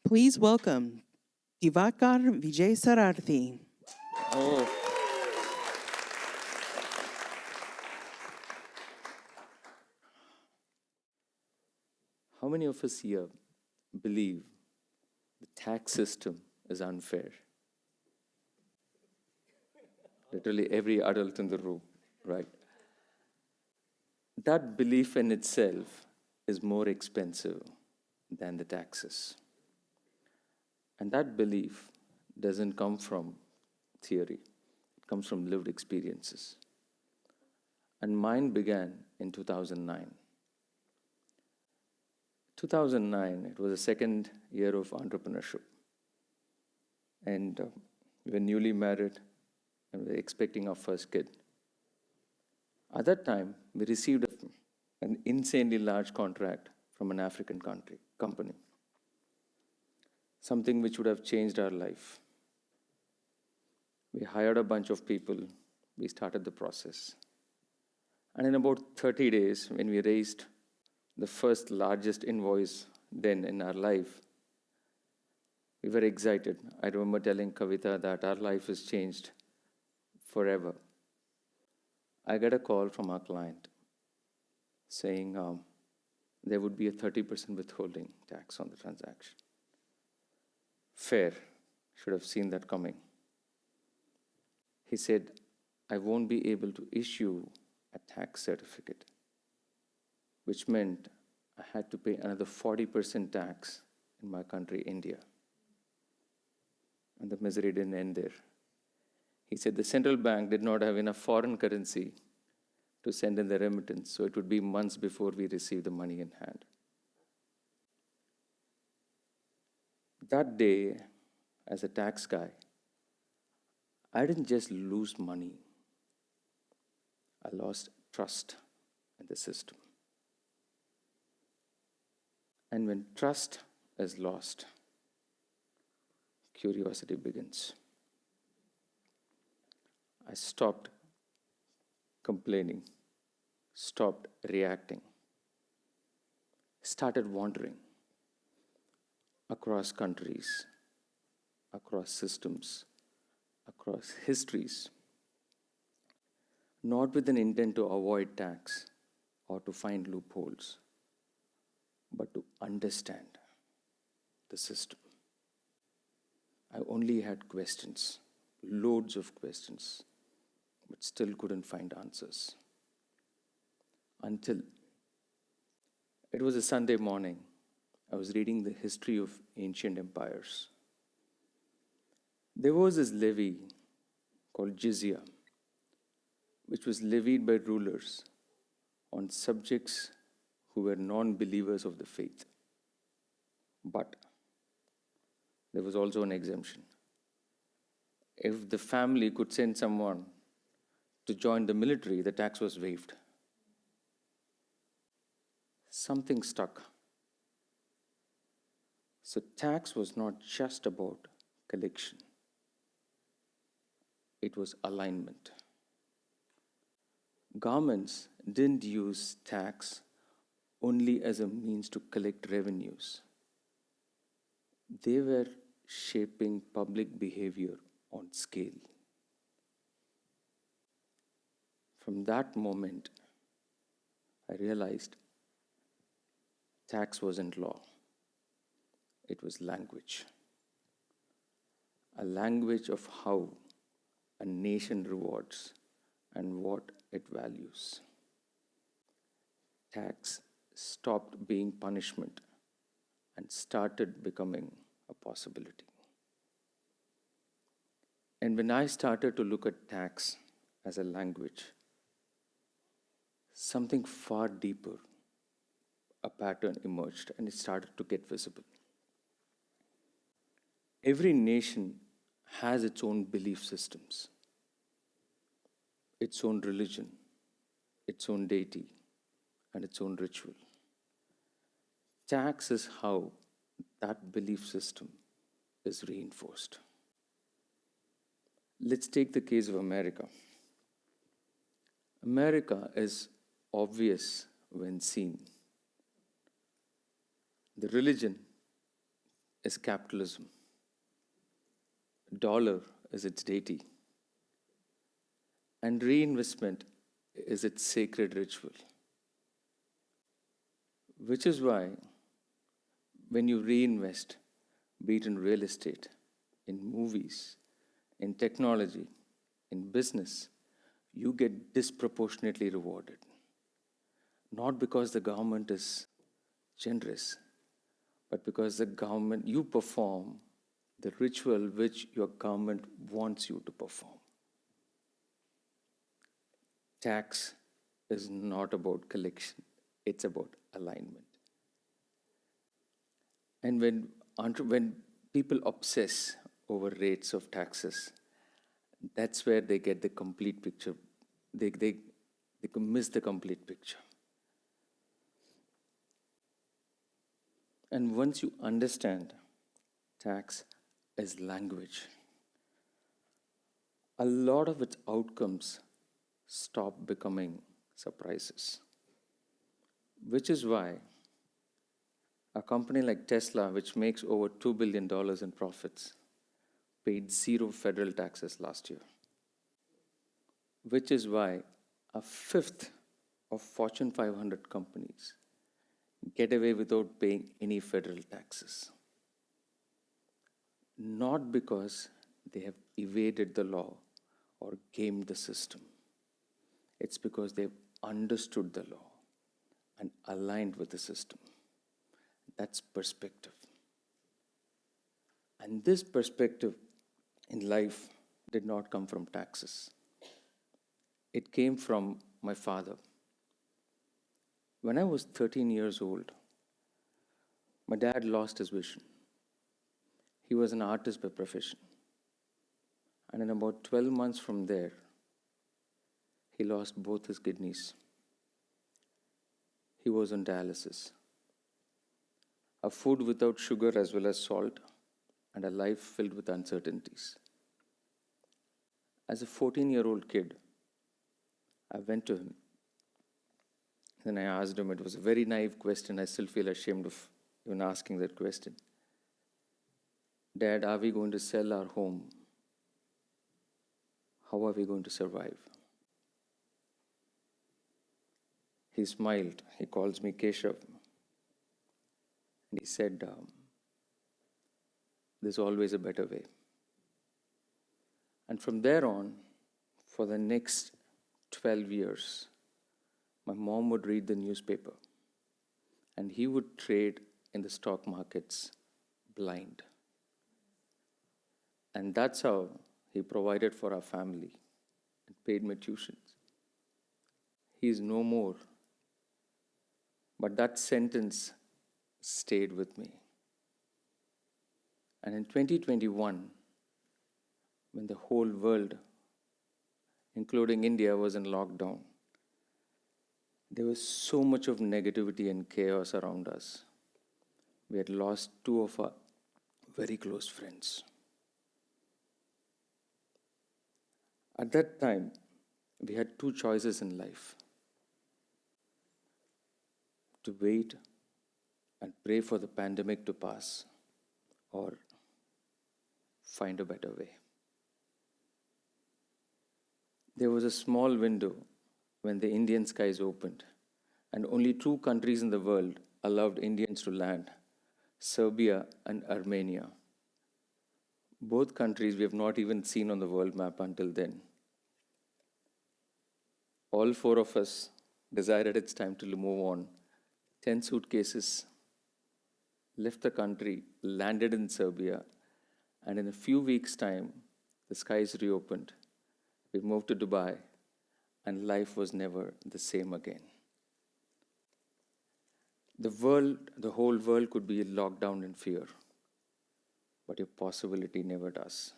Please welcome Divakar Vijayasarathy. Oh, how many of us here believe the tax system is unfair? Literally every adult in the room, right? That belief in itself is more expensive than the taxes. And that belief doesn't come from theory, it comes from lived experiences. And mine began in 2009. 2009, it was the second year of entrepreneurship. And we were newly married and we were expecting our first kid. At that time, we received an insanely large contract from an African company, something which would have changed our life. We hired a bunch of people, we started the process. And in about 30 days, when we raised the first largest invoice then in our life, we were excited. I remember telling Kavita that our life has changed forever. I got a call from our client saying there would be a 30% withholding tax on the transaction. Fair, should have seen that coming. He said, I won't be able to issue a tax certificate, which meant I had to pay another 40% tax in my country, India. And the misery didn't end there. He said the central bank did not have enough foreign currency to send in the remittance, so it would be months before we received the money in hand. That day, as a tax guy, I didn't just lose money, I lost trust in the system. And when trust is lost, curiosity begins. I stopped complaining, stopped reacting, started wandering across countries, across systems, across histories, not with an intent to avoid tax or to find loopholes, but to understand the system. I only had questions, loads of questions, but still couldn't find answers. Until it was a Sunday morning, I was reading the history of ancient empires. There was this levy called jizya, which was levied by rulers on subjects who were non-believers of the faith. But there was also an exemption. If the family could send someone to join the military, the tax was waived. Something stuck. So tax was not just about collection. It was alignment. Governments didn't use tax only as a means to collect revenues. They were shaping public behavior on scale. From that moment, I realized tax wasn't law. It was language. A language of how a nation rewards and what it values. Tax stopped being punishment and started becoming a possibility. And when I started to look at tax as a language, something far deeper, a pattern emerged and it started to get visible. Every nation has its own belief systems, its own religion, its own deity, and its own ritual. Tax is how that belief system is reinforced. Let's take the case of America. America is obvious when seen. The religion is capitalism. Dollar is its deity. And reinvestment is its sacred ritual. Which is why when you reinvest, be it in real estate, in movies, in technology, in business, you get disproportionately rewarded. Not because the government is generous, but because the government, you perform the ritual which your government wants you to perform. Tax is not about collection, it's about alignment. And when people obsess over rates of taxes, that's where they get the complete picture. They miss the complete picture. And once you understand tax as language, a lot of its outcomes stop becoming surprises. Which is why a company like Tesla, which makes over $2 billion in profits, paid 0 federal taxes last year. Which is why a fifth of Fortune 500 companies get away without paying any federal taxes. Not because they have evaded the law or gamed the system. It's because they've understood the law and aligned with the system. That's perspective. And this perspective in life did not come from taxes. It came from my father. When I was 13 years old, my dad lost his vision. He was an artist by profession. And in about 12 months from there, he lost both his kidneys. He was on dialysis. A food without sugar as well as salt, and a life filled with uncertainties. As a 14-year-old kid, I went to him. Then I asked him, it was a very naive question. I still feel ashamed of even asking that question. Dad, are we going to sell our home? How are we going to survive? He smiled. He calls me Keshav. And he said, there's always a better way. And from there on, for the next 12 years, my mom would read the newspaper and he would trade in the stock markets blind. And that's how he provided for our family and paid my tuitions. He is no more. But that sentence stayed with me. And in 2021, when the whole world, including India, was in lockdown, there was so much of negativity and chaos around us. We had lost 2 of our very close friends. At that time, we had 2 choices in life: to wait and pray for the pandemic to pass, or find a better way. There was a small window when the Indian skies opened, and only 2 countries in the world allowed Indians to land: Serbia and Armenia. Both countries we have not even seen on the world map until then. All 4 of us decided it's time to move on. 10 suitcases, left the country, landed in Serbia, and in a few weeks' time, the skies reopened. We moved to Dubai, and life was never the same again. The whole world could be locked down in fear, but your possibility never does,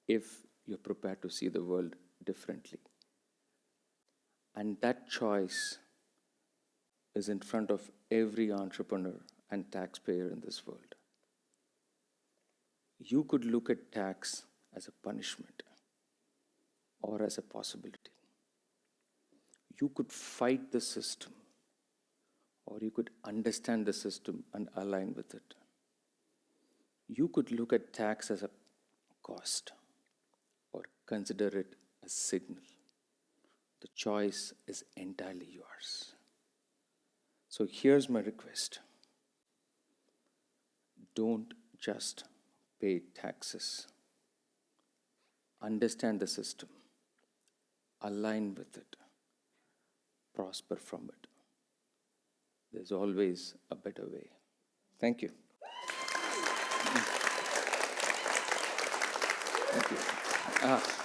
if you're prepared to see the world differently. And that choice is in front of every entrepreneur and taxpayer in this world. You could look at tax as a punishment or as a possibility. You could fight the system, or you could understand the system and align with it. You could look at tax as a cost or consider it a signal. The choice is entirely yours. So here's my request. Don't just pay taxes. Understand the system. Align with it. Prosper from it. There's always a better way. Thank you. Thank you.